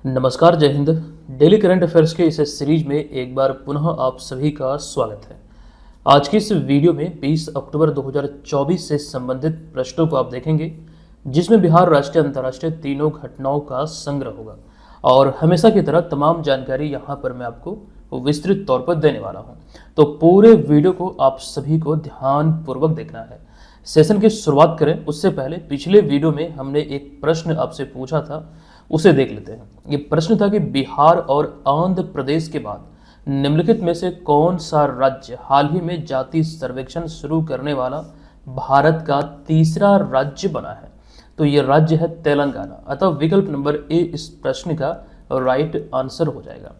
नमस्कार, जय Hind. Daily current affairs के इस सीरीज में एक बार पुनः आप सभी का स्वागत है। आज की इस वीडियो में 20 अक्टूबर 2024 से संबंधित प्रश्नों को आप देखेंगे, जिसमें बिहार राष्ट्रीय अंतर्राष्ट्रीय तीनों घटनाओं का संग्रह होगा और हमेशा की तरह तमाम जानकारी यहाँ पर मैं आपको विस्तृत तौर पर देने वाला हूँ। तो पूरे वीडियो को आप सभी को ध्यानपूर्वक देखना है। सेशन की शुरुआत करें उससे पहले पिछले वीडियो में हमने एक प्रश्न आपसे पूछा था, उसे देख लेते हैं। ये प्रश्न था कि बिहार और आंध्र प्रदेश के बाद निम्नलिखित में से कौन सा राज्य हाल ही में जाति सर्वेक्षण शुरू करने वाला भारत का तीसरा राज्य बना है? तो ये राज्य है तेलंगाना। अतः विकल्प नंबर ए इस प्रश्न का राइट आंसर हो जाएगा।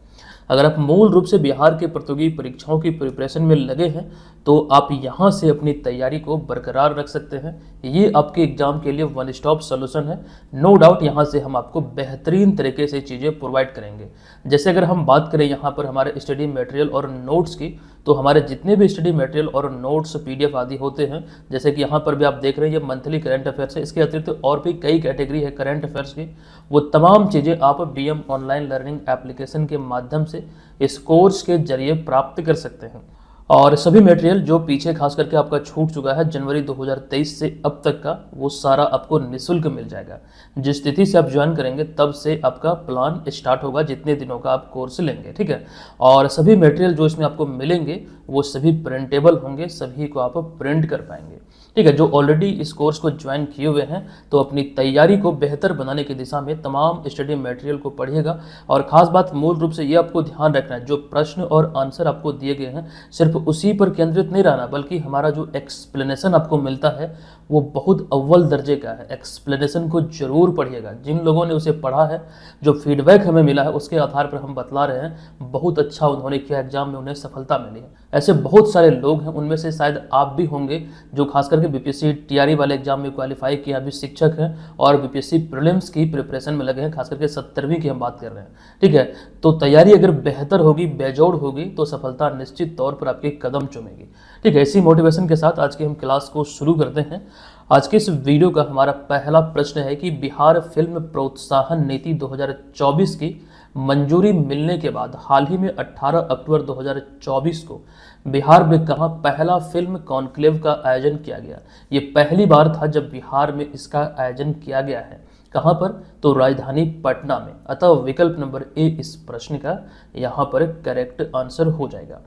अगर आप मूल रूप से बिहार के प्रतियोगी परीक्षाओं की प्रिपरेशन में लगे हैं तो आप यहाँ से अपनी तैयारी को बरकरार रख सकते हैं। ये आपके एग्जाम के लिए वन स्टॉप सॉल्यूशन है। नो डाउट यहाँ से हम आपको बेहतरीन तरीके से चीज़ें प्रोवाइड करेंगे। जैसे अगर हम बात करें यहाँ पर हमारे स्टडी मटेरियल और नोट्स की, तो हमारे जितने भी स्टडी मटेरियल और नोट्स PDF आदि होते हैं, जैसे कि यहाँ पर भी आप देख रहे हैं, ये मंथली करंट अफेयर्स है। इसके अतिरिक्त और भी कई कैटेगरी है करंट अफेयर्स की। वो तमाम चीज़ें आप BM ऑनलाइन लर्निंग एप्लीकेशन के माध्यम से इस कोर्स के जरिए प्राप्त कर सकते हैं। और सभी मटेरियल जो पीछे खास करके आपका छूट चुका है जनवरी 2023 से अब तक का, वो सारा आपको निःशुल्क मिल जाएगा। जिस तिथि से आप ज्वाइन करेंगे तब से आपका प्लान स्टार्ट होगा, जितने दिनों का आप कोर्स लेंगे, ठीक है। और सभी मटेरियल जो इसमें आपको मिलेंगे वो सभी प्रिंटेबल होंगे, सभी को आप प्रिंट कर पाएंगे, ठीक है। जो ऑलरेडी इस कोर्स को ज्वाइन किए हुए हैं तो अपनी तैयारी को बेहतर बनाने की दिशा में तमाम स्टडी मटेरियल को पढ़िएगा। और खास बात मूल रूप से ये आपको ध्यान रखना है, जो प्रश्न और आंसर आपको दिए गए हैं सिर्फ उसी पर केंद्रित नहीं रहना, बल्कि हमारा जो एक्सप्लेनेशन आपको मिलता है वो बहुत अव्वल दर्जे का है। एक्सप्लेनेशन को जरूर पढ़िएगा। जिन लोगों ने उसे पढ़ा है, जो फीडबैक हमें मिला है, उसके आधार पर हम बतला रहे हैं बहुत अच्छा उन्होंने किया, एग्जाम में उन्हें सफलता मिली है। ऐसे बहुत सारे लोग हैं, उनमें से शायद आप भी होंगे जो खास करके BPSC TRE वाले एग्जाम में क्वालिफाई किया, अभी शिक्षक हैं और BPSC प्रीलिम्स की प्रिपरेशन में लगे हैं। खास करके 70वीं की हम बात कर रहे हैं, ठीक है। तो तैयारी अगर बेहतर होगी, बेजोड़ होगी, तो सफलता निश्चित तौर पर आपके कदम चूमेगी, ठीक है। इसी मोटिवेशन के साथ आज की हम क्लास को शुरू करते हैं। आज के इस वीडियो का हमारा पहला प्रश्न है कि बिहार फिल्म प्रोत्साहन नीति 2024 की मंजूरी मिलने के बाद हाल ही में 18 अक्टूबर 2024 को बिहार में कहाँ पहला फिल्म कॉन्क्लेव का आयोजन किया गया? ये पहली बार था जब बिहार में इसका आयोजन किया गया है। कहाँ पर? तो राजधानी पटना में। अतः विकल्प नंबर ए इस प्रश्न का यहाँ पर करेक्ट आंसर हो जाएगा।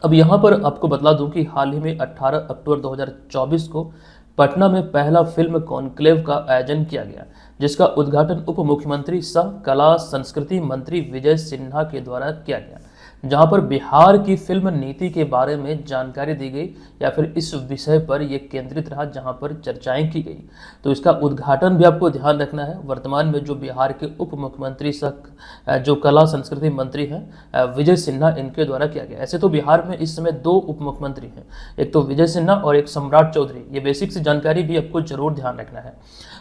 अब यहाँ पर आपको बतला दूं कि हाल ही में 18 अक्टूबर 2024 को पटना में पहला फिल्म कॉन्क्लेव का आयोजन किया गया, जिसका उद्घाटन उप मुख्यमंत्री सह कला संस्कृति मंत्री विजय सिन्हा के द्वारा किया गया, जहां पर बिहार की फिल्म नीति के बारे में जानकारी दी गई, या फिर इस विषय पर यह केंद्रित रहा जहां पर चर्चाएं की गई। तो इसका उद्घाटन भी आपको ध्यान रखना है। वर्तमान में जो बिहार के उप मुख्यमंत्री सह जो कला संस्कृति मंत्री हैं विजय सिन्हा, इनके द्वारा किया गया। ऐसे तो बिहार में इस समय 2 उप मुख्यमंत्री हैं, एक तो विजय सिन्हा और एक सम्राट चौधरी। ये बेसिक जानकारी भी आपको जरूर ध्यान रखना है।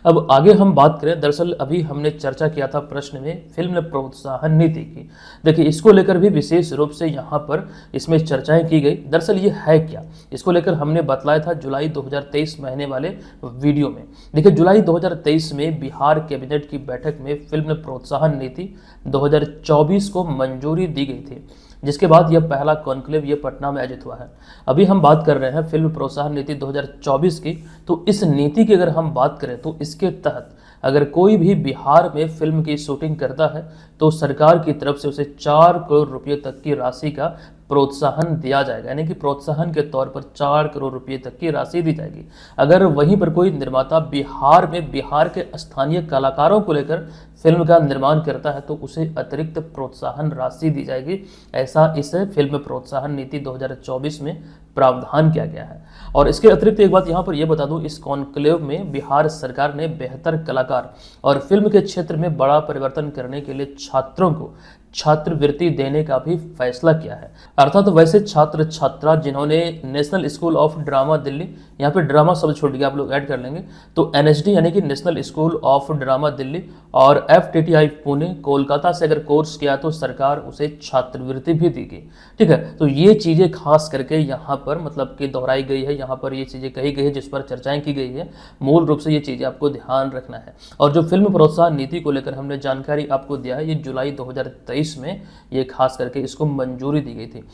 अब आगे हम बात करें, दरअसल अभी हमने चर्चा किया था प्रश्न में फिल्म प्रोत्साहन नीति की। देखिए, इसको लेकर भी विशेष रूप से यहाँ पर इसमें चर्चाएं की गई। दरअसल ये है क्या, इसको लेकर हमने बतलाया था जुलाई 2023 महीने वाले वीडियो में। देखिए, जुलाई 2023 में बिहार कैबिनेट की बैठक में फिल्म प्रोत्साहन नीति 2024 को मंजूरी दी गई थी, जिसके बाद यह पहला कॉन्क्लेव ये पटना में आयोजित हुआ है। अभी हम बात कर रहे हैं फिल्म प्रोत्साहन नीति 2024 की। तो इस नीति की अगर हम बात करें तो इसके तहत अगर कोई भी बिहार में फिल्म की शूटिंग करता है तो सरकार की तरफ से उसे 4 करोड़ रुपये तक की राशि का प्रोत्साहन दिया जाएगा, यानी कि प्रोत्साहन के तौर पर 4 करोड़ रुपये तक की राशि दी जाएगी। अगर वहीं पर कोई निर्माता बिहार में बिहार के स्थानीय कलाकारों को लेकर फिल्म का निर्माण करता है तो उसे अतिरिक्त प्रोत्साहन राशि दी जाएगी। ऐसा इस फिल्म प्रोत्साहन नीति 2024 में प्रावधान किया गया है। और इसके अतिरिक्त एक बात यहाँ पर यह बता दूं, इस कॉन्क्लेव में बिहार सरकार ने बेहतर कलाकार और फिल्म के क्षेत्र में बड़ा परिवर्तन करने के लिए छात्रों को छात्रवृत्ति देने का भी फैसला किया है। अर्थात वैसे छात्र छात्रा जिन्होंने national school of drama Delhi, यहाँ पे ड्रामा शब्द छोड़ के आप लोग ऐड कर लेंगे, तो एनएसडी यानी कि national school of drama Delhi और एफटीटीआई पुणे कोलकाता से अगर कोर्स किया तो सरकार उसे छात्रवृत्ति भी देगी। ठीक है, तो ये चीज़ें खास करके यहाँ पर मतलब कि दोहराई गई है, यहाँ पर ये चीज़ें कही गई है जिस पर चर्चाएं की गई है। मूल रूप से ये चीज़ें आपको ध्यान रखना है। और जो फिल्म प्रोत्साहन नीति को लेकर हमने जानकारी आपको दिया है, ये जुलाई 2023 में ये खास करके इसको मंजूरी दी गई थी।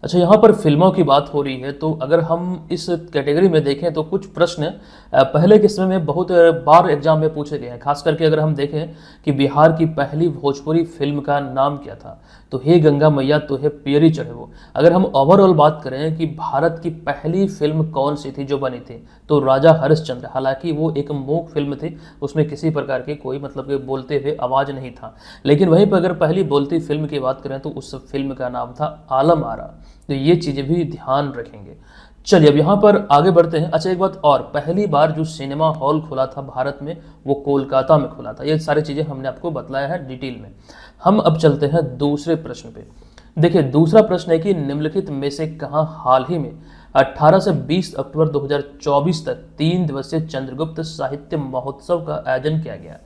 अच्छा, यहाँ पर फिल्मों की बात हो रही है तो अगर हम इस कैटेगरी में देखें तो कुछ प्रश्न पहले के समय में बहुत बार एग्जाम में पूछे गए हैं। खास करके अगर हम देखें कि बिहार की पहली भोजपुरी फिल्म का नाम क्या था, तो हे गंगा मैया तो हे पियरी चढ़े वो। अगर हम ओवरऑल बात करें कि भारत की पहली फिल्म कौन सी थी जो बनी थी, तो राजा हरिश्चंद्र। हालांकि वो एक मूक फिल्म थी, उसमें किसी प्रकार की कोई मतलब के बोलते हुए आवाज़ नहीं था, लेकिन वहीं पर अगर पहली बोलती फिल्म की बात करें तो उस फिल्म का नाम था आलम आरा। तो ये चीज़ें भी ध्यान रखेंगे। चलिए अब यहाँ पर आगे बढ़ते हैं। अच्छा, एक बात और, पहली बार जो सिनेमा हॉल खुला था भारत में वो कोलकाता में खुला था। ये सारी चीज़ें हमने आपको बताया है डिटेल में। हम अब चलते हैं दूसरे प्रश्न पे। देखिए, दूसरा प्रश्न है कि निम्नलिखित में से कहाँ हाल ही में 18 से 20 अक्टूबर 2024 तक 3 दिवसीय चंद्रगुप्त साहित्य महोत्सव का आयोजन किया गया।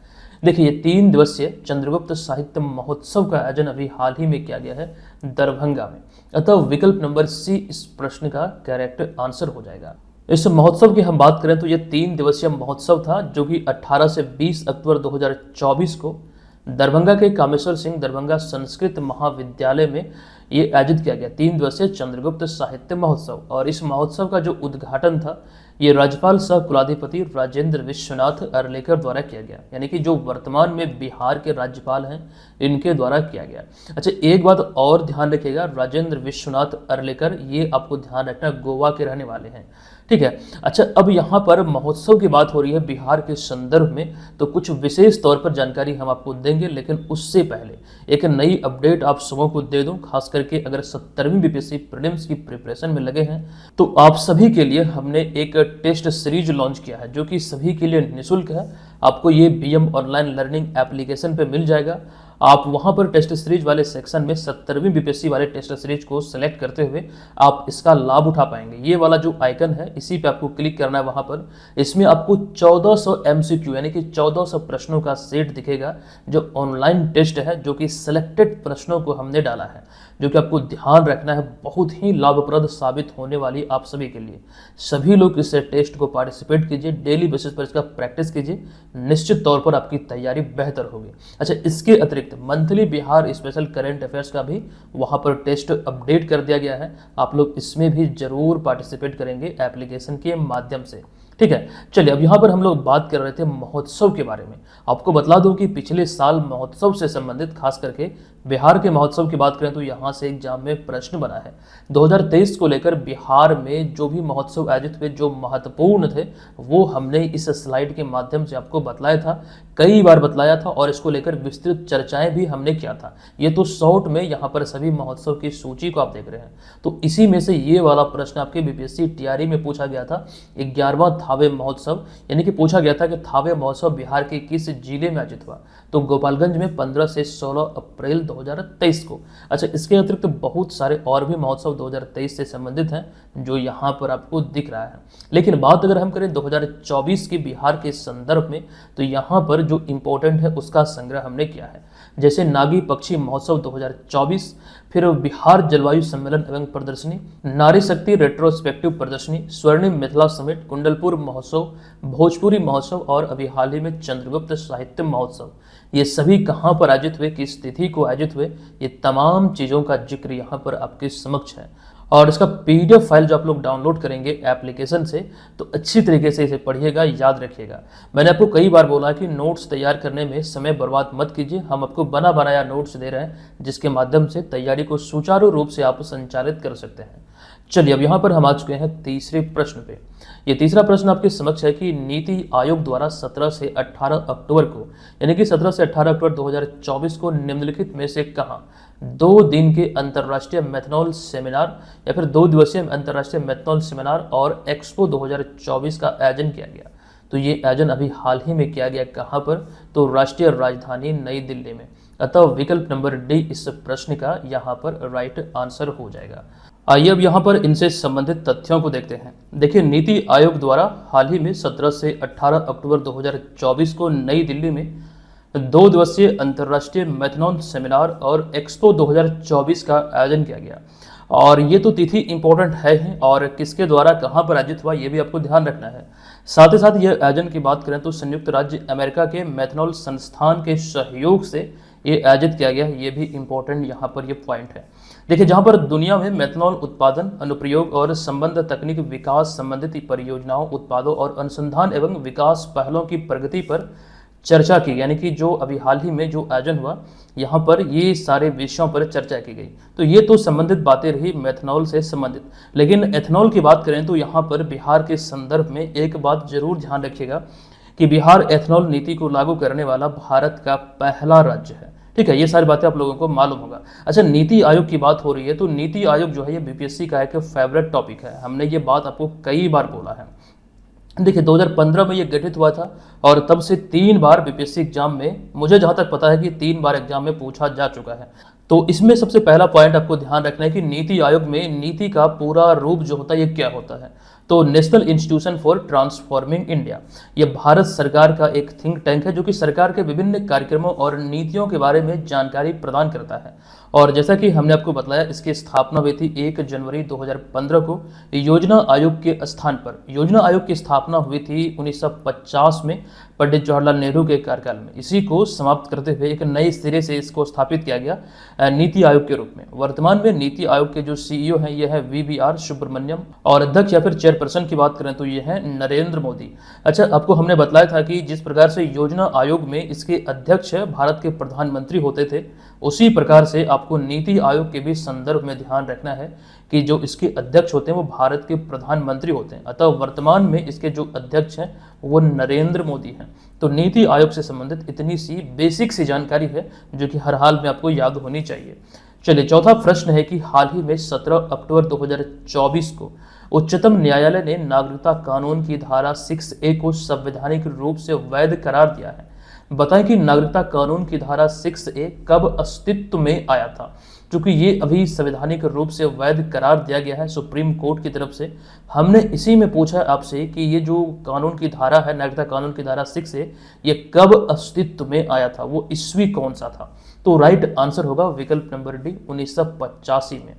देखिए, 3 दिवसीय चंद्रगुप्त साहित्य महोत्सव का आयोजन अभी हाल ही में किया गया है दरभंगा में। अतः विकल्प नंबर सी इस प्रश्न का करेक्ट आंसर हो जाएगा। इस महोत्सव की हम बात करें तो ये 3 दिवसीय महोत्सव था जो कि 18 से 20 अक्टूबर 2024 को दरभंगा के कामेश्वर सिंह दरभंगा संस्कृत महाविद्यालय में ये आयोजित किया गया 3 दिवसीय चंद्रगुप्त साहित्य महोत्सव। और इस महोत्सव का जो उद्घाटन था ये राज्यपाल सह कुलाधिपति राजेंद्र विश्वनाथ अर्लेकर द्वारा किया गया, यानी कि जो वर्तमान में बिहार के राज्यपाल हैं इनके द्वारा किया गया। अच्छा, एक बात और ध्यान रखिएगा, राजेंद्र विश्वनाथ अर्लेकर ये आपको ध्यान रखना गोवा के रहने वाले हैं। ठीक है। अच्छा, अब यहाँ पर महोत्सव की बात हो रही है बिहार के संदर्भ में, तो कुछ विशेष तौर पर जानकारी हम आपको देंगे, लेकिन उससे पहले एक नई अपडेट आप सबों को दे दूं। खास करके अगर 17वीं बीपीएससी प्रीलिम्स की प्रिपरेशन में लगे हैं तो आप सभी के लिए हमने एक टेस्ट सीरीज लॉन्च किया है जो कि सभी के लिए निःशुल्क है। आपको ये बीएम ऑनलाइन लर्निंग एप्लीकेशन पे मिल जाएगा। आप वहां पर टेस्ट सीरीज वाले सेक्शन में 17वीं बीपीएससी वाले टेस्ट सीरीज को सेलेक्ट करते हुए आप इसका लाभ उठा पाएंगे। ये वाला जो आइकन है इसी पे आपको क्लिक करना है। वहां पर इसमें आपको 1400 एमसीक्यू यानी कि 1400 प्रश्नों का सेट दिखेगा जो ऑनलाइन टेस्ट है, जो कि सिलेक्टेड प्रश्नों को हमने डाला है, जो कि आपको ध्यान रखना है बहुत ही लाभप्रद साबित होने वाली आप सभी के लिए। सभी लोग इस टेस्ट को पार्टिसिपेट कीजिए, डेली बेसिस पर इसका प्रैक्टिस कीजिए, निश्चित तौर पर आपकी तैयारी बेहतर होगी। अच्छा, इसके अतिरिक्त monthly Bihar special current affairs का भी वहां पर टेस्ट अपडेट कर दिया गया है। आप लोग इसमें भी जरूर पार्टिसिपेट करेंगे एप्लीकेशन के माध्यम से। ठीक है, चलिए अब यहाँ पर हम लोग बात कर रहे थे महोत्सव के बारे में। आपको बतला दूं कि पिछले साल महोत्सव से संबंधित खास करके बिहार के महोत्सव की बात करें तो यहाँ से एग्जाम में प्रश्न बना है। 2023 को लेकर बिहार में जो भी महोत्सव आयोजित हुए जो महत्वपूर्ण थे वो हमने इस स्लाइड के माध्यम से आपको बतलाया था, कई बार बतलाया था, और इसको लेकर विस्तृत चर्चाएं भी हमने किया था। ये तो शॉर्ट में यहाँ पर सभी महोत्सव की सूची को आप देख रहे हैं। तो इसी में से ये वाला प्रश्न आपके बीपीएससी टीआरई में पूछा गया था। 11वां थावे महोत्सव, यानी कि पूछा गया था कि थावे महोत्सव बिहार के किस जिले में आयोजित हुआ, तो गोपालगंज में 15 से 16 अप्रैल 2023 को। अच्छा, इसके अतिरिक्त बहुत सारे और भी महोत्सव 2023 से संबंधित हैं जो यहाँ पर आपको दिख रहा है। लेकिन बात अगर हम करें 2024 के बिहार के संदर्भ में, तो यहाँ पर जो इम्पोर्टेंट है उसका संग्रह हमने किया है। जैसे नागी पक्षी महोत्सव 2024, फिर बिहार जलवायु सम्मेलन एवं प्रदर्शनी, नारी शक्ति रेट्रोस्पेक्टिव प्रदर्शनी, स्वर्णिम मिथिला समिट, कुंडलपुर महोत्सव, भोजपुरी महोत्सव और अभी हाल ही में चंद्रगुप्त साहित्य महोत्सव। ये सभी कहाँ पर आयोजित हुए, किस तिथि को आयोजित हुए, ये तमाम चीज़ों का जिक्र यहाँ पर आपके समक्ष है। और इसका पीडीएफ फाइल जो आप लोग डाउनलोड करेंगे एप्लीकेशन से, तो अच्छी तरीके से इसे पढ़िएगा, याद रखिएगा। मैंने आपको कई बार बोला कि नोट्स तैयार करने में समय बर्बाद मत कीजिए। हम आपको बना बनाया नोट्स दे रहे हैं जिसके माध्यम से तैयारी को सुचारू रूप से आप संचालित कर सकते हैं। चलिए अब यहाँ पर हम आ चुके हैं तीसरे प्रश्न पे। ये तीसरा प्रश्न आपके समक्ष है कि नीति आयोग द्वारा 17 से 18 अक्टूबर को, यानी कि 17 से 18 अक्टूबर 2024 को निम्नलिखित में से कहाँ 2 दिन के अंतर्राष्ट्रीय मेथनॉल सेमिनार या फिर 2 दिवसीय अंतर्राष्ट्रीय मेथनॉल सेमिनार और एक्सपो 2024 का आयोजन किया गया। तो ये आयोजन अभी हाल ही में किया गया कहाँ पर, तो राष्ट्रीय राजधानी नई दिल्ली में। अतः विकल्प नंबर डी इस प्रश्न का यहाँ पर राइट आंसर हो जाएगा। आइए अब यहाँ पर इनसे संबंधित तथ्यों को देखते हैं। देखिए, नीति आयोग द्वारा हाल ही में 17 से 18 अक्टूबर 2024 को नई दिल्ली में 2 दिवसीय अंतर्राष्ट्रीय मैथनॉन सेमिनार और एक्सपो 2024 का आयोजन किया गया। और ये तो तिथि इंपॉर्टेंट है ही, और किसके द्वारा कहाँ पर आयोजित हुआ ये भी आपको ध्यान रखना है। साथ ही साथ यह आयोजन की बात करें तो संयुक्त राज्य अमेरिका के मैथनॉल संस्थान के सहयोग से ये आयोजित किया गया, ये भी इंपॉर्टेंट यहाँ पर ये पॉइंट है। देखिए, जहाँ पर दुनिया में मेथनॉल उत्पादन, अनुप्रयोग और संबंध तकनीक विकास संबंधित परियोजनाओं, उत्पादों और अनुसंधान एवं विकास पहलों की प्रगति पर चर्चा की, यानी कि जो अभी हाल ही में जो आयोजन हुआ यहाँ पर ये सारे विषयों पर चर्चा की गई। तो ये तो संबंधित बातें रही मेथनॉल से संबंधित। लेकिन एथनॉल की बात करें तो यहाँ पर बिहार के संदर्भ में एक बात जरूर ध्यान रखिएगा कि बिहार एथनॉल नीति को लागू करने वाला भारत का पहला राज्य है। ठीक है, ये सारी बातें आप लोगों को मालूम होगा। अच्छा, नीति आयोग की बात हो रही है तो नीति आयोग जो है ये बीपीएससी का एक फेवरेट टॉपिक है। हमने ये बात आपको कई बार बोला है। देखिए, 2015 में ये गठित हुआ था और तब से 3 बार बीपीएससी एग्जाम में, मुझे जहाँ तक पता है कि 3 बार एग्जाम में पूछा जा चुका है। तो इसमें सबसे पहला पॉइंट आपको ध्यान रखना है कि नीति आयोग में नीति का पूरा रूप जो होता है ये क्या होता है। तो national institution for transforming India, ये भारत सरकार का एक थिंक टैंक है जो कि सरकार के विभिन्न कार्यक्रमों और नीतियों के बारे में जानकारी प्रदान करता है। और जैसा कि हमने आपको बताया, इसकी स्थापना हुई थी 1 जनवरी 2015 को योजना आयोग के स्थान पर। योजना आयोग की स्थापना हुई थी 1950 में पंडित जवाहरलाल नेहरू के कार्यकाल में। इसी को समाप्त करते हुए एक नए सिरे से इसको स्थापित किया गया नीति आयोग के रूप में। वर्तमान में नीति आयोग के जो सीईओ हैं ये है वीवीआर सुब्रमण्यम, और अध्यक्ष या फिर चेयरपर्सन की बात करें तो ये है नरेंद्र मोदी। अच्छा, आपको हमने बताया था कि जिस प्रकार से योजना आयोग में इसके अध्यक्ष भारत के प्रधानमंत्री होते थे, उसी प्रकार से आपको नीति आयोग के भी संदर्भ में ध्यान रखना है कि जो इसके अध्यक्ष होते हैं वो भारत के प्रधानमंत्री होते हैं। अतः वर्तमान में इसके जो अध्यक्ष हैं वो नरेंद्र मोदी हैं। तो नीति आयोग से संबंधित इतनी सी बेसिक सी जानकारी है जो कि हर हाल में आपको याद होनी चाहिए। चलिए, चौथा प्रश्न है कि हाल ही में 17 अक्टूबर 2024 को उच्चतम न्यायालय ने नागरिकता कानून की धारा 6A को संवैधानिक रूप से वैध करार दिया है। बताएं कि नागरिकता कानून की धारा 6A कब अस्तित्व में आया था। क्योंकि ये अभी संवैधानिक रूप से वैध करार दिया गया है सुप्रीम कोर्ट की तरफ से। हमने इसी में पूछा आपसे कि ये जो कानून की धारा है, नागरिकता कानून की धारा 6A, ये कब अस्तित्व में आया था, वो ईस्वी कौन सा था। तो राइट आंसर होगा विकल्प नंबर डी, 1985 में।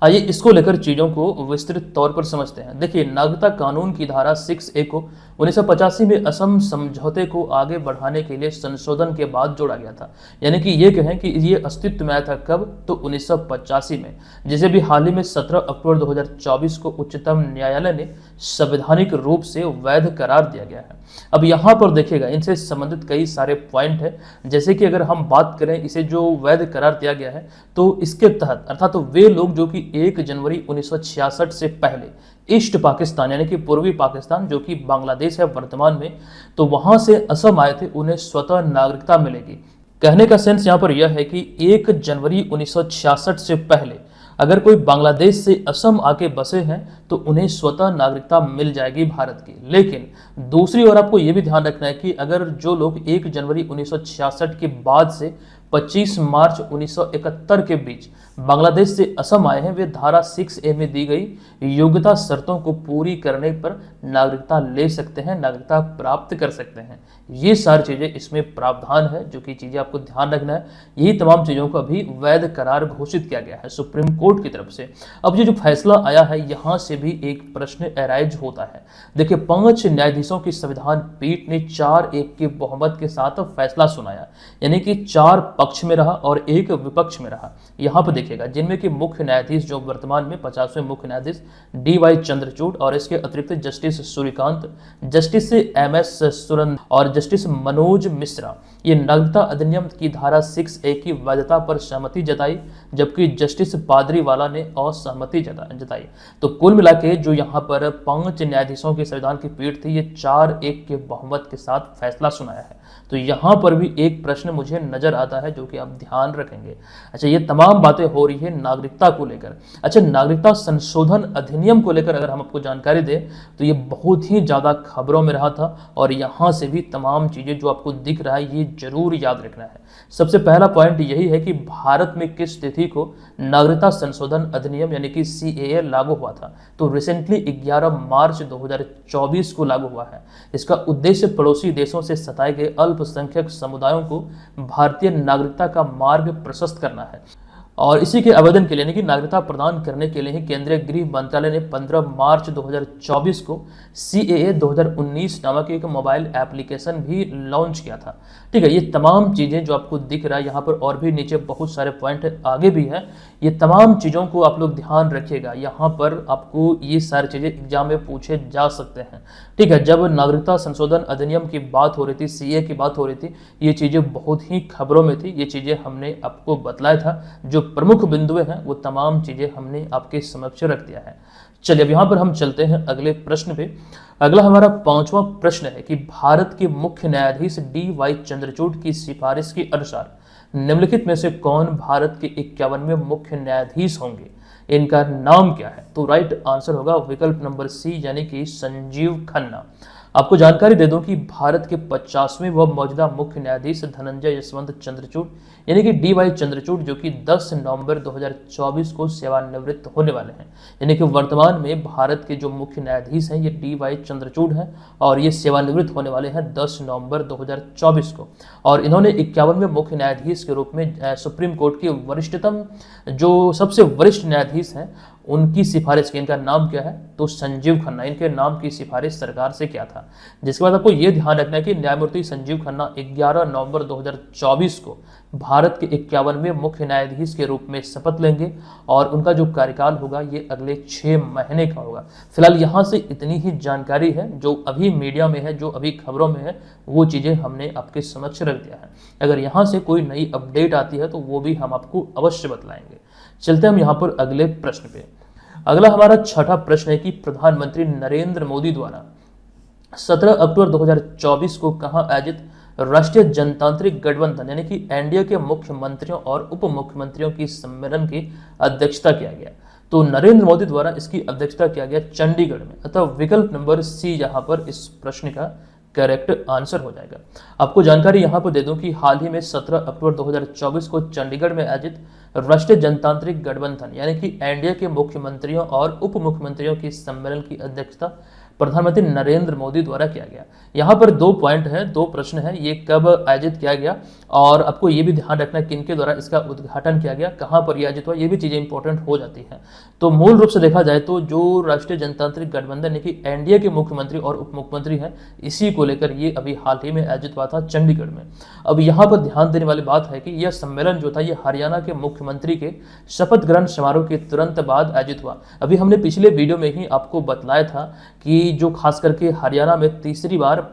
आइए इसको लेकर चीजों को विस्तृत तौर पर समझते हैं। देखिए, नागरिकता कानून की धारा 6A को 1985 में असम समझौते को आगे बढ़ाने के लिए संशोधन के बाद जोड़ा गया था। यानी कि ये कहें कि ये अस्तित्व में आया था कब, तो 1985 में, जिसे भी हाल ही में 17 अक्टूबर 2024 को उच्चतम न्यायालय ने संवैधानिक रूप से वैध करार दिया गया है। अब यहाँ पर देखिएगा, इनसे संबंधित कई सारे पॉइंट है। जैसे कि अगर हम बात करें इसे जो वैध करार दिया गया है, तो इसके तहत अर्थात तो वे लोग जो कि 1 जनवरी 1966 से पहले ईस्ट पाकिस्तान यानी कि पूर्वी पाकिस्तान जो कि बांग्लादेश है वर्तमान में, तो वहां से असम आए थे, उन्हें स्वतः नागरिकता मिलेगी। कहने का सेंस यहाँ पर यह है कि 1 जनवरी 1966 से पहले अगर कोई बांग्लादेश से असम आके बसे हैं तो उन्हें स्वतः नागरिकता मिल जाएगी भारत की। लेकिन दूसरी ओर आपको यह भी ध्यान रखना है कि अगर जो लोग 1 जनवरी 1966 के बाद से 25 मार्च 1971 के बीच बांग्लादेश से असम आए हैं, वे धारा 6A में दी गई योग्यता शर्तों को पूरी करने पर नागरिकता ले सकते हैं, नागरिकता प्राप्त कर सकते हैं। ये सारी चीजें इसमें प्रावधान है जो कि चीजें आपको ध्यान रखना है। यही तमाम चीजों को अभी वैध करार घोषित किया गया है सुप्रीम कोर्ट की तरफ से। अब ये जो फैसला आया है, यहां से भी एक प्रश्न अराइज होता है। देखिए, 5 न्यायाधीशों की संविधान पीठ ने 4-1 के बहुमत के साथ फैसला सुनाया, यानी कि 4 पक्ष में रहा और 1 विपक्ष में रहा। यहाँ पर देखिएगा, जिनमें कि मुख्य न्यायाधीश जो वर्तमान में 50वें मुख्य न्यायाधीश DY चंद्रचूड़ और इसके अतिरिक्त जस्टिस सूर्यकांत, जस्टिस MS सुरन और जस्टिस मनोज मिश्रा, ये नागरिकता अधिनियम की धारा 6A की वैधता पर सहमति जताई, जबकि जस्टिस पादरीवाला ने असहमति जताई। तो कुल मिला के जो यहाँ पर 5 न्यायाधीशों की संविधान की पीठ थी, ये 4-1 के बहुमत के साथ फैसला सुनाया है। तो यहाँ पर भी एक प्रश्न मुझे नजर आता है जो कि आप ध्यान रखेंगे। अच्छा, ये तमाम बातें हो रही है नागरिकता को लेकर। अच्छा, नागरिकता संशोधन अधिनियम को लेकर अगर हम आपको जानकारी दें तो ये बहुत ही ज़्यादा खबरों में रहा था, और यहाँ से भी तमाम चीज़ें जो आपको दिख रहा है ये जरूर याद रखना है। सबसे पहला पॉइंट यही है कि भारत में किस तिथि को नागरिकता संशोधन अधिनियम यानी कि CAA लागू हुआ था। तो रिसेंटली 11 मार्च 2024 को लागू हुआ है। इसका उद्देश्य पड़ोसी देशों से सताए गए अल्पसंख्यक समुदायों को भारतीय नागरिकता का मार्ग प्रशस्त करना है, और इसी के आवेदन के लिए यानी कि नागरिकता प्रदान करने के लिए ही केंद्रीय गृह मंत्रालय ने 15 मार्च 2024 को CAA 2019 नामक एक मोबाइल एप्लीकेशन भी लॉन्च किया था। ठीक है, ये तमाम चीज़ें जो आपको दिख रहा है यहाँ पर, और भी नीचे बहुत सारे पॉइंट आगे भी है, ये तमाम चीज़ों को आप लोग ध्यान रखिएगा। यहाँ पर आपको ये सारी चीज़ें एग्जाम में पूछे जा सकते हैं। ठीक है, जब नागरिकता संशोधन अधिनियम की बात हो रही थी, CAA की बात हो रही थी, ये चीज़ें बहुत ही खबरों में थी। ये चीज़ें हमने आपको बतलाया था, जो प्रमुख बिंदुएं हैं वो तमाम चीजें हमने आपके समक्ष रख दिया है। चलिए अब यहाँ पर हम चलते हैं अगले प्रश्न पे। अगला हमारा 5वां प्रश्न है कि भारत के मुख्य न्यायाधीश DY चंद्रचूड़ की सिफारिश के अनुसार निम्नलिखित में से कौन भारत के 51वें मुख्य न्यायाधीश होंगे? इनका नाम क्या है? तो राइट आंसर होगा विकल्प नंबर C यानी कि संजीव खन्ना। आपको जानकारी दे दूं कि भारत के 50वें व मौजूदा मुख्य न्यायाधीश धनंजय यशवंत चंद्रचूड़ यानी कि DY चंद्रचूड़ जो कि 10 नवंबर 2024 को सेवानिवृत्त होने वाले हैं। यानी कि वर्तमान में भारत के जो मुख्य न्यायाधीश हैं ये DY चंद्रचूड़ हैं, और ये सेवानिवृत्त होने वाले हैं 10 नवंबर 2024 को। और इन्होंने 51वें मुख्य न्यायाधीश के रूप में सुप्रीम कोर्ट के वरिष्ठतम जो सबसे वरिष्ठ न्यायाधीश हैं उनकी सिफारिश की। इनका नाम क्या है? तो संजीव खन्ना। इनके नाम की सिफारिश सरकार से किया था। जिसके बाद आपको यह ध्यान रखना है कि न्यायमूर्ति संजीव खन्ना 11 नवंबर 2024 को भारत के 51वें मुख्य न्यायाधीश के रूप में शपथ लेंगे, और उनका जो कार्यकाल होगा ये अगले 6 महीने का होगा। फिलहाल यहाँ से इतनी ही जानकारी है जो अभी मीडिया में है, जो अभी खबरों में है, वो चीज़ें हमने आपके समक्ष रख दिया है। अगर यहाँ से कोई नई अपडेट आती है तो वो भी हम आपको अवश्य बतलाएंगे। चलते हम यहाँ पर अगले प्रश्न पे। अगला हमारा 6ठा प्रश्न है कि प्रधानमंत्री नरेंद्र मोदी द्वारा 17 अक्टूबर 2024 को कहां आयोजित राष्ट्रीय जनतांत्रिक गठबंधन यानी कि NDA के मुख्यमंत्रियों और उप मुख्यमंत्रियों की सम्मेलन की अध्यक्षता किया गया? तो नरेंद्र मोदी द्वारा इसकी अध्यक्षता किया गया चंडीगढ़ में, अतः विकल्प नंबर C यहाँ पर इस प्रश्न का करेक्ट आंसर हो जाएगा। आपको जानकारी यहाँ पर दे दूं कि हाल ही में 17 अक्टूबर 2024 को चंडीगढ़ में आयोजित राष्ट्रीय जनतांत्रिक गठबंधन यानी कि NDA के मुख्यमंत्रियों और उप मुख्यमंत्रियों की सम्मेलन की अध्यक्षता प्रधानमंत्री नरेंद्र मोदी द्वारा किया गया। यहाँ पर 2 पॉइंट हैं, 2 प्रश्न हैं, ये कब आयोजित किया गया, और आपको ये भी ध्यान रखना है किनके द्वारा इसका उद्घाटन किया गया, कहाँ पर यह आयोजित हुआ, ये भी चीज़ें इंपॉर्टेंट हो जाती हैं। तो मूल रूप से देखा जाए तो जो राष्ट्रीय जनतांत्रिक गठबंधन यानी कि NDA के मुख्यमंत्री और उप मुख्यमंत्री हैं, इसी को लेकर ये अभी हाल ही में आयोजित हुआ था चंडीगढ़ में। अब यहाँ पर ध्यान देने वाली बात है कि यह सम्मेलन जो था ये हरियाणा के मुख्यमंत्री के शपथ ग्रहण समारोह के तुरंत बाद आयोजित हुआ। अभी हमने पिछले वीडियो में ही आपको बतलाया था कि जो खास करके हरियाणा में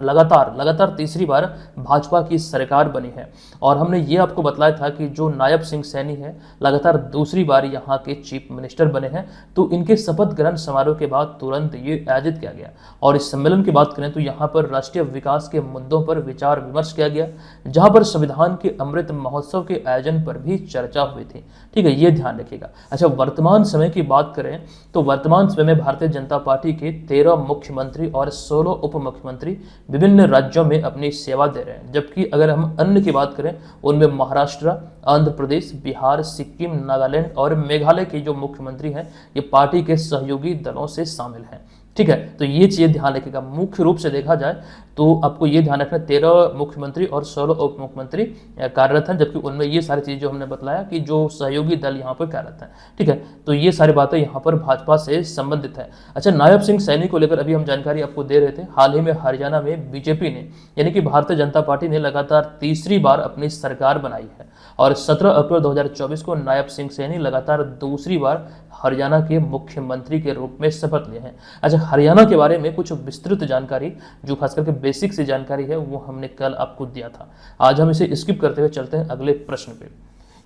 लगातार तीसरी बार भाजपा की सरकार बनी है, और हमने ये आपको बतलाया था कि जो नायब सिंह सैनी है लगातार दूसरी बार यहाँ के चीफ मिनिस्टर बने हैं। तो इनके शपथ ग्रहण समारोह के बाद तुरंत ये आयोजित किया गया, और इस सम्मेलन की बात करें तो यहाँ पर राष्ट्रीय विकास के मुद्दों पर विचार विमर्श किया गया, जहाँ पर संविधान के अमृत महोत्सव के आयोजन पर भी चर्चा हुई थी। ठीक है, ये ध्यान रखिएगा। अच्छा, वर्तमान समय की बात करें तो वर्तमान समय में भारतीय जनता पार्टी के 13 मुख्यमंत्री और 16 उप मुख्यमंत्री विभिन्न राज्यों में अपनी सेवा दे रहे हैं, जबकि अगर हम अन्य की बात करें उनमें महाराष्ट्र, आंध्र प्रदेश, बिहार, सिक्किम, नागालैंड और मेघालय के जो मुख्यमंत्री हैं ये पार्टी के सहयोगी दलों से शामिल हैं। ठीक है, तो ये चीज़ ध्यान रखिएगा। मुख्य रूप से देखा जाए तो आपको ये ध्यान रखना 13 मुख्यमंत्री और 16 उप मुख्यमंत्री कार्यरत हैं, जबकि उनमें ये सारी चीज़ें जो हमने बतलाया कि जो सहयोगी दल यहाँ पर कार्यरत हैं। ठीक है, तो ये सारी बातें यहाँ पर भाजपा से संबंधित है। अच्छा, नायब सिंह सैनी को लेकर अभी हम जानकारी आपको दे रहे थे। हाल ही में हरियाणा में बीजेपी ने यानी कि भारतीय जनता पार्टी ने लगातार तीसरी बार अपनी सरकार बनाई है, और 17 अक्टूबर 2024 को नायब सिंह सैनी लगातार दूसरी बार हरियाणा के मुख्यमंत्री के रूप में शपथ लिए हैं। अच्छा, हरियाणा के बारे में कुछ विस्तृत जानकारी, जो खास करके बेसिक सी जानकारी है, वो हमने कल आपको दिया था। आज हम इसे स्किप करते हुए चलते हैं अगले प्रश्न पे।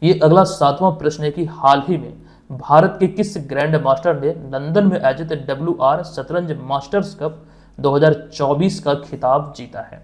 ये अगला 7वां प्रश्न है कि हाल ही में भारत के किस ग्रैंड मास्टर ने लंदन में आयोजित WR शतरंज मास्टर्स कप 2024 का खिताब जीता है?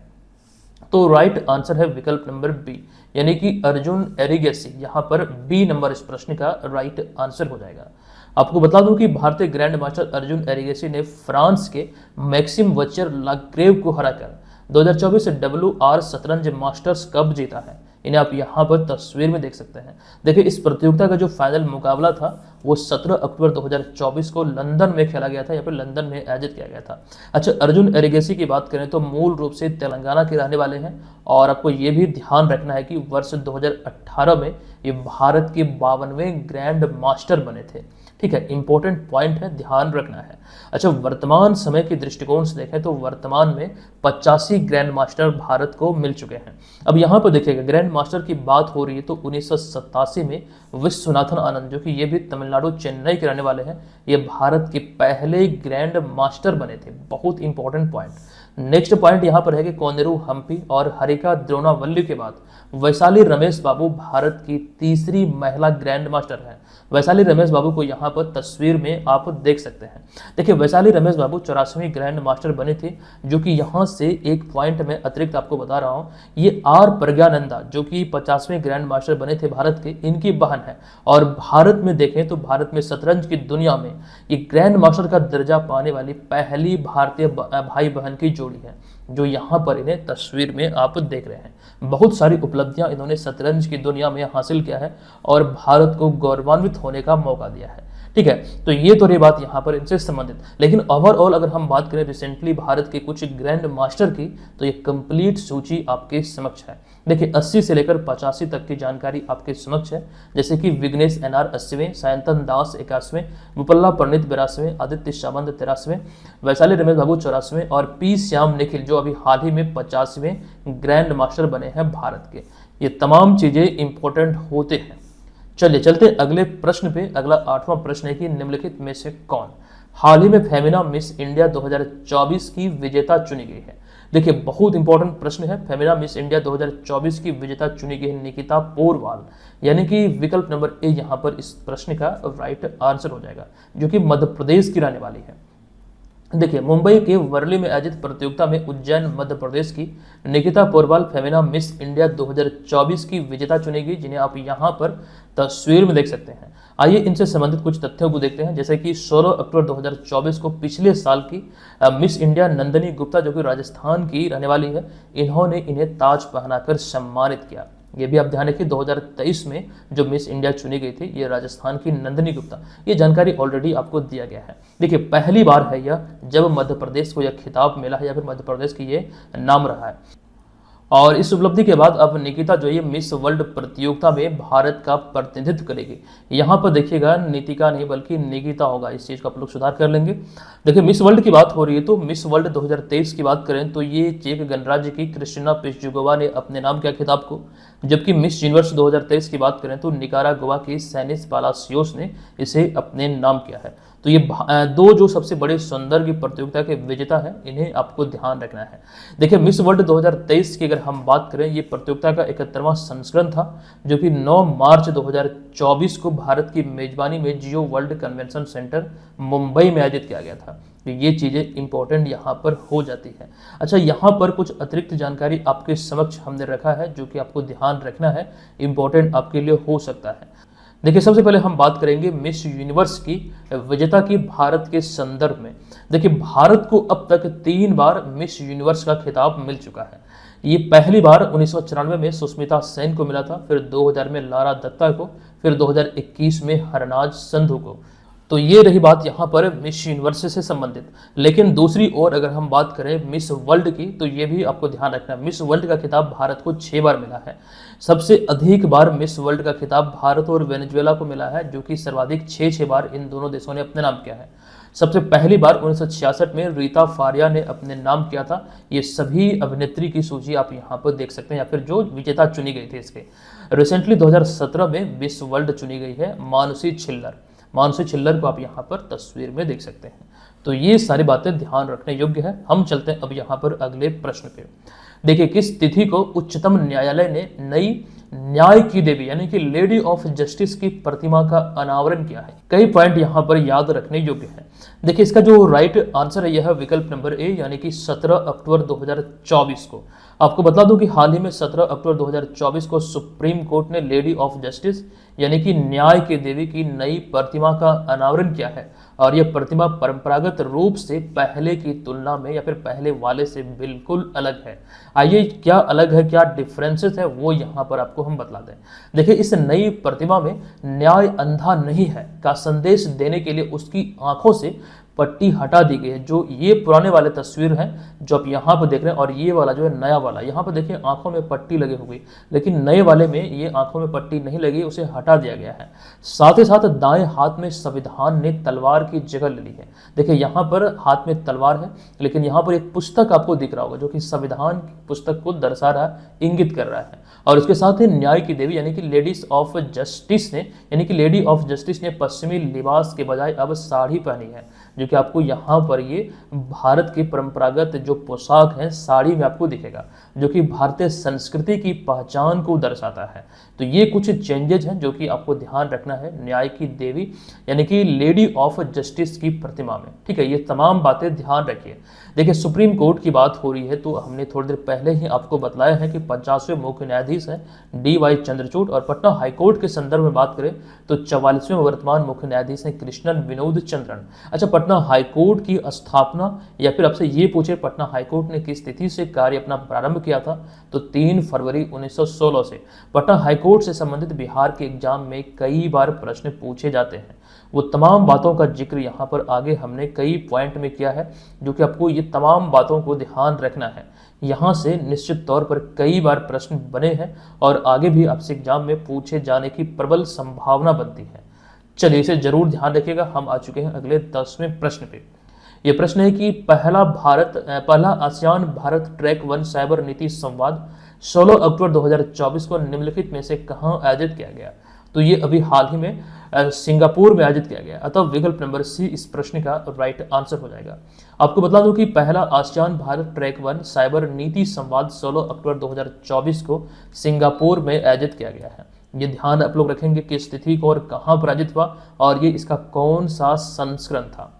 तो राइट आंसर है विकल्प नंबर बी, यानी कि अर्जुन एरिगेसी। यहाँ पर बी नंबर इस प्रश्न का राइट आंसर हो जाएगा। आपको बता दूं कि भारतीय ग्रैंड मास्टर अर्जुन एरिगेसी ने फ्रांस के मैक्सिम वचर लाग्रेव को हराकर 2024 WR शतरंज मास्टर्स कप जीता है। इन्हें आप यहाँ पर तस्वीर में देख सकते हैं। देखिए, इस प्रतियोगिता का जो फाइनल मुकाबला था वो 17 अक्टूबर 2024 को लंदन में खेला गया था, या फिर लंदन में आयोजित किया गया था। अच्छा, अर्जुन एरिगेसी की बात करें तो मूल रूप से तेलंगाना के रहने वाले हैं, और आपको ये भी ध्यान रखना है कि वर्ष 2018 में ये भारत के 52वें ग्रैंड मास्टर बने थे। ठीक है, इंपॉर्टेंट पॉइंट है, ध्यान रखना है। अच्छा, वर्तमान समय के दृष्टिकोण से देखें तो वर्तमान में 85 ग्रैंड मास्टर भारत को मिल चुके हैं। अब यहाँ पर देखिएगा, ग्रैंड मास्टर की बात हो रही है तो 1987 में विश्वनाथन आनंद, जो कि ये भी तमिलनाडु चेन्नई के रहने वाले हैं, ये भारत के पहले ग्रैंड मास्टर बने थे। बहुत इंपॉर्टेंट पॉइंट। नेक्स्ट पॉइंट यहाँ पर है कि कोनेरू हम्पी और हरिका द्रोणावल्ली के बाद वैशाली रमेश बाबू भारत की तीसरी महिला ग्रैंड मास्टर है। वैशाली रमेश बाबू को यहाँ पर तस्वीर में आप देख सकते हैं। देखिए, वैशाली रमेश बाबू 84वीं ग्रैंड मास्टर बने थे, जो कि यहाँ से एक पॉइंट में अतिरिक्त आपको बता रहा हूँ, ये आर प्रज्ञानंदा जो कि 50वें ग्रैंड मास्टर बने थे भारत के, इनकी बहन है। और भारत में देखें तो भारत में शतरंज की दुनिया में ये ग्रैंड मास्टर का दर्जा पाने वाली पहली भारतीय भाई बहन की जोड़ी है, जो यहाँ पर इन्हें तस्वीर में आप देख रहे हैं। बहुत सारी उपलब्धियां इन्होंने शतरंज की दुनिया में हासिल किया है और भारत को गौरवान्वित होने का मौका दिया है। ठीक है, तो ये तो रही बात यहाँ पर इनसे संबंधित। लेकिन ओवरऑल अगर हम बात करें रिसेंटली भारत के कुछ ग्रैंड मास्टर की, तो ये कंप्लीट सूची आपके समक्ष है। देखिए, 80 से लेकर 85 तक की जानकारी आपके समक्ष है, जैसे कि विघ्नेश NR 80वें, सायंतन दास 81वें, मुपल्ला प्रणीत 82वें, आदित्य सावंत 83वें, वैशाली रमेश बाबू 84वें और पी श्याम निखिल जो अभी हाल ही में 50वें ग्रैंड मास्टर बने हैं भारत के। ये तमाम चीजें इंपॉर्टेंट होते हैं। चलिए चलते अगले प्रश्न पे। अगला 8वां प्रश्न है कि निम्नलिखित में से कौन हाल ही में फेमिना मिस इंडिया 2024 की विजेता चुनी गई है? देखिए, बहुत इंपॉर्टेंट प्रश्न है। फेमिना मिस इंडिया 2024 की विजेता चुनी गई है निकिता पोरवाल, यानी कि विकल्प नंबर ए यहाँ पर इस प्रश्न का राइट आंसर हो जाएगा, जो कि मध्य प्रदेश की रहने वाली है। देखिए, मुंबई के वर्ली में आयोजित प्रतियोगिता में उज्जैन मध्य प्रदेश की निकिता पोरवाल फेमिना मिस इंडिया 2024 की विजेता चुनी गई, जिन्हें आप यहाँ पर तस्वीर में देख सकते हैं। आइए इनसे संबंधित कुछ तथ्यों को देखते हैं, जैसे कि 16 अक्टूबर 2024 को पिछले साल की मिस इंडिया नंदिनी गुप्ता, जो कि राजस्थान की रहने वाली है, इन्होंने इन्हें ताज पहनाकर सम्मानित किया। ये भी आप ध्यान रखिए, 2023 में जो मिस इंडिया चुनी गई थी ये राजस्थान की नंदिनी गुप्ता। ये जानकारी ऑलरेडी आपको दिया गया है। देखिए, पहली बार है यह जब मध्य प्रदेश को यह खिताब मिला है, या फिर मध्य प्रदेश की ये नाम रहा है। और इस उपलब्धि के बाद अब निकिता जो है मिस वर्ल्ड प्रतियोगिता में भारत का प्रतिनिधित्व करेगी। यहाँ पर देखिएगा, नीतिका नहीं बल्कि निकिता होगा, इस चीज़ का आप लोग सुधार कर लेंगे। देखिए, मिस वर्ल्ड की बात हो रही है तो मिस वर्ल्ड 2023 की बात करें तो ये चेक गणराज्य की क्रिस्टिना पिस्जुगोवा ने अपने नाम किया खिताब को, जबकि मिस यूनिवर्स 2023 की बात करें तो निकारागुआ की सैनिस पालासियोस ने इसे अपने नाम किया है। तो ये दो जो सबसे बड़े सौंदर्य की प्रतियोगिता के विजेता हैं, इन्हें आपको ध्यान रखना है। देखिए, मिस वर्ल्ड 2023 की अगर हम बात करें, ये प्रतियोगिता का 71वां संस्करण था, जो कि 9 मार्च 2024 को भारत की मेजबानी में जियो वर्ल्ड कन्वेंशन सेंटर मुंबई में आयोजित किया गया था। तो ये चीज़ें इंपॉर्टेंट यहाँ पर हो जाती है। अच्छा, यहाँ पर कुछ अतिरिक्त जानकारी आपके समक्ष हमने रखा है, जो कि आपको ध्यान रखना है, इंपॉर्टेंट आपके लिए हो सकता है। देखिए, सबसे पहले हम बात करेंगे मिस यूनिवर्स की विजेता की भारत के संदर्भ में। देखिए, भारत को अब तक 3 बार मिस यूनिवर्स का खिताब मिल चुका है। ये पहली बार 1994 में सुष्मिता सेन को मिला था, फिर 2000 में लारा दत्ता को, फिर 2021 में हरनाज संधू को। तो ये रही बात यहाँ पर मिस यूनिवर्स से संबंधित। लेकिन दूसरी ओर अगर हम बात करें मिस वर्ल्ड की, तो ये भी आपको ध्यान रखना है, मिस वर्ल्ड का खिताब भारत को 6 बार मिला है। सबसे अधिक बार मिस वर्ल्ड का खिताब भारत और वेनेजुएला को मिला है, जो कि सर्वाधिक 6 बार इन दोनों देशों ने अपने नाम किया है। सबसे पहली बार 1966 में रीता फारिया ने अपने नाम किया था। ये सभी अभिनेत्री की सूची आप यहाँ पर देख सकते हैं, या फिर जो विजेता चुनी गई थी इसके। रिसेंटली 2017 में मिस वर्ल्ड चुनी गई है मानुषी छिल्लर। मानसी छिल्लर को आप यहाँ पर तस्वीर में देख सकते हैं। तो ये सारी बातें ध्यान रखने योग्य है। हम चलते हैं अब यहाँ पर अगले प्रश्न पे। देखिए, किस तिथि को उच्चतम न्यायालय ने नई न्याय की देवी यानी कि लेडी ऑफ जस्टिस की प्रतिमा का अनावरण किया है? कई पॉइंट यहाँ पर याद रखने योग्य है। देखिए, इसका जो राइट आंसर है यह विकल्प नंबर ए यानी कि 17 अक्टूबर 2024 को। आपको बता दूं कि हाल ही में 17 अक्टूबर 2024 को सुप्रीम कोर्ट ने लेडी ऑफ जस्टिस यानी कि न्याय की देवी की नई प्रतिमा का अनावरण किया है और यह प्रतिमा परंपरागत रूप से पहले की तुलना में या फिर पहले वाले से बिल्कुल अलग है। आइए, क्या अलग है, क्या डिफरेंसेस है, वो यहाँ पर आपको हम बतला दें। देखिए, इस नई प्रतिमा में न्याय अंधा नहीं है का संदेश देने के लिए उसकी आंखों से पट्टी हटा दी गई है। जो ये पुराने वाले तस्वीर हैं जो आप यहाँ पर देख रहे हैं और ये वाला जो है नया वाला, यहाँ पर देखिए आंखों में पट्टी लगी हुई, लेकिन नए वाले में ये आंखों में पट्टी नहीं लगी, उसे हटा दिया गया है। साथ ही साथ दाएं हाथ में संविधान ने तलवार की जगह ले ली है। देखिए, यहाँ पर हाथ में तलवार है, लेकिन यहाँ पर एक पुस्तक आपको दिख रहा होगा जो कि संविधान पुस्तक को दर्शा रहा है, इंगित कर रहा है। और इसके साथ ही न्याय की देवी यानी कि लेडीज ऑफ जस्टिस ने यानी कि लेडी ऑफ जस्टिस ने पश्चिमी लिबास के बजाय अब साड़ी पहनी है, जो कि आपको यहाँ पर ये भारत की परंपरागत जो पोशाक है साड़ी में आपको दिखेगा, जो कि भारतीय संस्कृति की पहचान को दर्शाता है। तो ये कुछ चेंजेस हैं जो कि आपको ध्यान रखना है न्याय की देवी यानी कि लेडी ऑफ जस्टिस की प्रतिमा में। ठीक है, ये तमाम बातें ध्यान रखिए। देखिए, सुप्रीम कोर्ट की बात हो रही है तो हमने थोड़ी देर पहले ही आपको बतलाया है कि 50वें मुख्य न्यायाधीश हैं DY चंद्रचूड़, और पटना हाईकोर्ट के संदर्भ में बात करें तो 44वें वर्तमान मुख्य न्यायाधीश हैं कृष्णन विनोद चंद्रन। अच्छा, पटना हाईकोर्ट की स्थापना या फिर आपसे ये पूछे पटना हाईकोर्ट ने किस तिथि से कार्य अपना प्रारंभ किया था, तो 3 फरवरी 1916 से। पटना हाईकोर्ट से संबंधित बिहार के एग्जाम में कई बार प्रश्न पूछे जाते हैं। वो तमाम बातों का जिक्र यहाँ पर आगे हमने कई पॉइंट में किया है, जो कि आपको ये तमाम बातों को ध्यान रखना है। यहाँ से निश्चित तौर पर कई बार प्रश्न बने हैं और आगे भी आपसे एग्जाम में पूछे जाने की प्रबल संभावना बनती है। चलिए, इसे जरूर ध्यान रखिएगा। हम आ चुके हैं अगले 10वें प्रश्न पे। ये प्रश्न है कि पहला आसियान भारत ट्रैक 1 साइबर नीति संवाद 16 अक्टूबर 2024 को निम्नलिखित में से कहाँ आयोजित किया गया? तो ये अभी हाल ही में सिंगापुर में आयोजित किया गया, अतः विकल्प नंबर सी इस प्रश्न का राइट आंसर हो जाएगा। आपको बता दूं कि पहला आसियान भारत ट्रैक 1 साइबर नीति संवाद 16 अक्टूबर 2024 को सिंगापुर में आयोजित किया गया है। ये ध्यान आप लोग रखेंगे कि स्थिति को और कहाँ पर आयोजित हुआ और ये इसका कौन सा संस्करण था।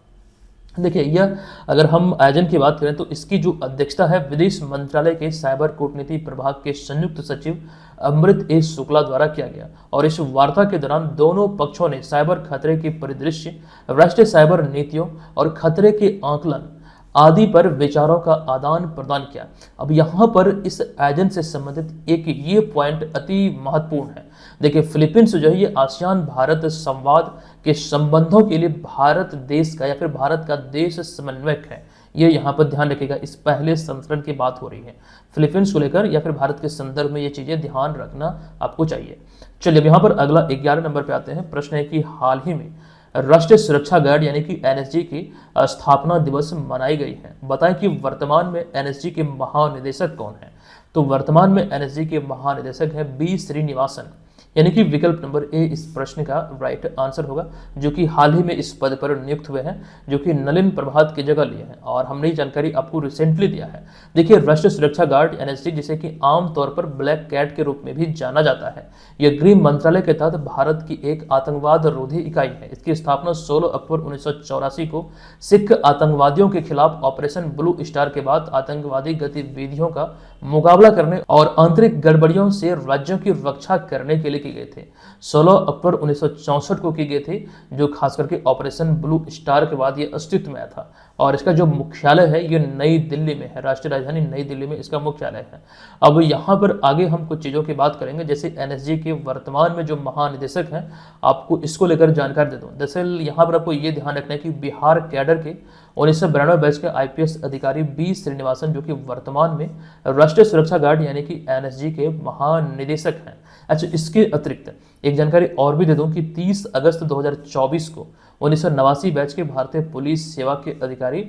देखिए, यह अगर हम आयोजन की बात करें तो इसकी जो अध्यक्षता है विदेश मंत्रालय के साइबर कूटनीति प्रभाग के संयुक्त सचिव अमृत ए शुक्ला द्वारा किया गया, और इस वार्ता के दौरान दोनों पक्षों ने साइबर खतरे के परिदृश्य, राष्ट्रीय साइबर नीतियों और खतरे के आकलन आदि पर विचारों का आदान प्रदान किया। अब यहाँ पर इस आयोजन से संबंधित एक ये पॉइंट अति महत्वपूर्ण है। देखिए, फिलीपींस जो है ये आसियान भारत संवाद के संबंधों के लिए भारत देश का या फिर भारत का देश समन्वयक है। ये यहाँ पर ध्यान रखिएगा, इस पहले संस्करण की बात हो रही है फिलीपींस को लेकर या फिर भारत के संदर्भ में ये चीजें ध्यान रखना आपको चाहिए। चलिए, अब यहाँ पर अगला 11 नंबर पे आते हैं। प्रश्न है कि हाल ही में राष्ट्रीय सुरक्षा गार्ड यानी कि NSG की स्थापना दिवस मनाई गई है। बताएं कि वर्तमान में NSG के महानिदेशक कौन है? तो वर्तमान में NSG के महानिदेशक है B श्रीनिवासन, यानी कि विकल्प नंबर ए इस प्रश्न का राइट आंसर होगा, जो कि हाल ही में इस पद पर नियुक्त हुए हैं, जो कि नलिन प्रभात की जगह लिए हैं, और हमने ये जानकारी आपको रिसेंटली दिया है। देखिए, राष्ट्रीय सुरक्षा गार्ड NSG जिसे कि आमतौर पर ब्लैक कैट के रूप में भी जाना जाता है, यह गृह मंत्रालय के तहत भारत की एक आतंकवाद रोधी इकाई है। इसकी स्थापना 16 अक्टूबर 1984 को सिख आतंकवादियों के खिलाफ ऑपरेशन ब्लू स्टार के बाद आतंकवादी गतिविधियों का मुकाबला करने और आंतरिक गड़बड़ियों से राज्यों की रक्षा करने के लिए की गए थे। 16 अक्टूबर 1964 को की गई थी, जो खास करके ऑपरेशन ब्लू स्टार के बाद ये अस्तित्व में आया था, और इसका जो मुख्यालय है ये नई दिल्ली में है, राष्ट्रीय राजधानी नई दिल्ली में इसका मुख्यालय है। अब यहाँ पर आगे हम कुछ चीज़ों की बात करेंगे, जैसे NSG के वर्तमान में जो महानिदेशक हैं, आपको इसको लेकर जानकारी दे दूँ। दरअसल यहाँ पर आपको ये ध्यान रखना है कि बिहार कैडर के 1992 बैच के IPS अधिकारी B श्रीनिवासन, जो कि वर्तमान में राष्ट्रीय सुरक्षा गार्ड यानी कि NSG के महानिदेशक हैं। अच्छा, इसके अतिरिक्त एक जानकारी और भी दे दूं कि 30 अगस्त 2024 को 1989 बैच के भारतीय पुलिस सेवा के अधिकारी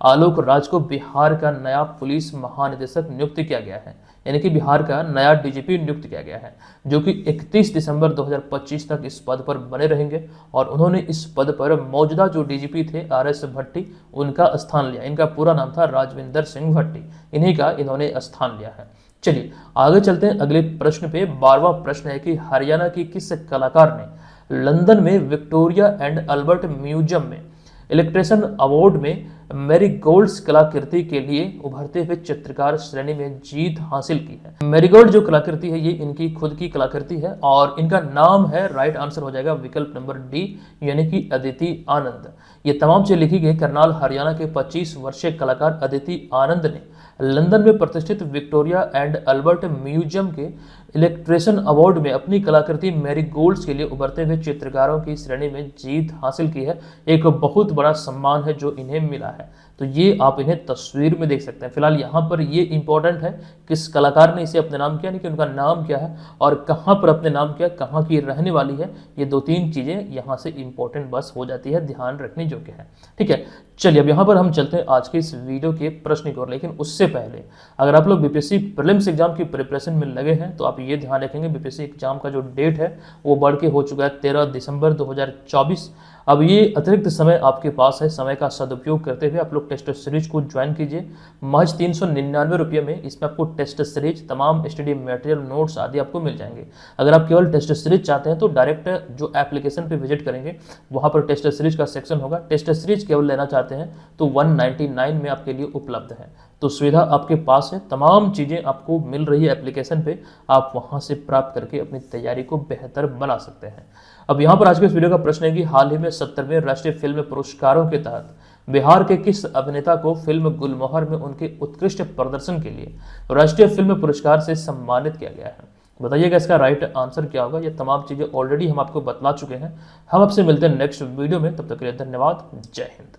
आलोक राज को बिहार का नया पुलिस महानिदेशक नियुक्त किया गया है। यानी कि बिहार का नया डीजीपी नियुक्त किया गया है, जो कि 31 दिसंबर 2025 तक इस पद पर बने रहेंगे। और उन्होंने इस पद पर मौजूदा जो डीजीपी थे RS भट्टी, उनका स्थान लिया। इनका पूरा नाम था राजविंदर सिंह भट्टी, इन्हीं का इन्होंने स्थान लिया है। चलिए आगे चलते हैं अगले प्रश्न पे। 12वां प्रश्न है कि हरियाणा की किस कलाकार ने लंदन में विक्टोरिया एंड अल्बर्ट म्यूजियम में इलेक्ट्रेशन अवार्ड में मैरीगोल्ड्स कलाकृति के लिए उभरते हुए चित्रकार श्रेणी में जीत हासिल की है। मैरीगोल्ड जो कलाकृति है ये इनकी खुद की कलाकृति है और इनका नाम है, राइट आंसर हो जाएगा विकल्प नंबर डी, यानी कि अदिति आनंद। ये तमाम चीजें लिखी गई करनाल हरियाणा के 25 वर्षीय कलाकार अदिति आनंद ने लंदन में प्रतिष्ठित विक्टोरिया एंड अल्बर्ट म्यूजियम के इलेक्ट्रेशन अवार्ड में अपनी कलाकृति मैरीगोल्ड्स के लिए उभरते हुए चित्रकारों की श्रेणी में जीत हासिल की है। एक बहुत बड़ा सम्मान है जो इन्हें मिला है। तो ये आप इन्हें तस्वीर में देख सकते हैं। फिलहाल यहाँ पर ये इंपॉर्टेंट है किस कलाकार ने इसे अपने नाम किया, यानी कि उनका नाम क्या है और कहाँ पर अपने नाम किया, कहाँ की रहने वाली है। ये 2-3 चीजें यहाँ से इंपॉर्टेंट बस हो जाती है, ध्यान रखने योग्य है। ठीक है, चलिए अब यहाँ पर हम चलते हैं आज के इस वीडियो के प्रश्न की ओर। लेकिन उससे पहले अगर आप लोग बीपीएससी प्रीलिम्स एग्जाम की प्रिपरेशन में लगे हैं तो आप ये ध्यान रखेंगे बीपीएससी एग्जाम का जो डेट है वो बढ़ के हो चुका है 13 दिसंबर 2024। अब ये अतिरिक्त समय आपके पास है, समय का सदुपयोग करते हुए आप लोग टेस्ट सीरीज को ज्वाइन कीजिए। महज 399 रुपये में इसमें आपको टेस्ट सीरीज, तमाम स्टडी मटेरियल, नोट्स आदि आपको मिल जाएंगे। अगर आप केवल टेस्ट सीरीज चाहते हैं तो डायरेक्ट जो एप्लीकेशन पे विजिट करेंगे वहाँ पर टेस्ट सीरीज का सेक्शन होगा। टेस्ट सीरीज केवल लेना चाहते हैं तो 199 में आपके लिए उपलब्ध है। तो सुविधा आपके पास है, तमाम चीज़ें आपको मिल रही है एप्लीकेशन पे, आप वहाँ से प्राप्त करके अपनी तैयारी को बेहतर बना सकते हैं। अब यहाँ पर आज के इस वीडियो का प्रश्न है कि हाल ही में 70वें राष्ट्रीय फिल्म पुरस्कारों के तहत बिहार के किस अभिनेता को फिल्म गुलमोहर में उनके उत्कृष्ट प्रदर्शन के लिए राष्ट्रीय फिल्म पुरस्कार से सम्मानित किया गया है? बताइएगा इसका राइट आंसर क्या होगा। ये तमाम चीज़ें ऑलरेडी हम आपको बतला चुके हैं। हम आपसे मिलते हैं नेक्स्ट वीडियो में, तब तक के लिए धन्यवाद। जय हिंद।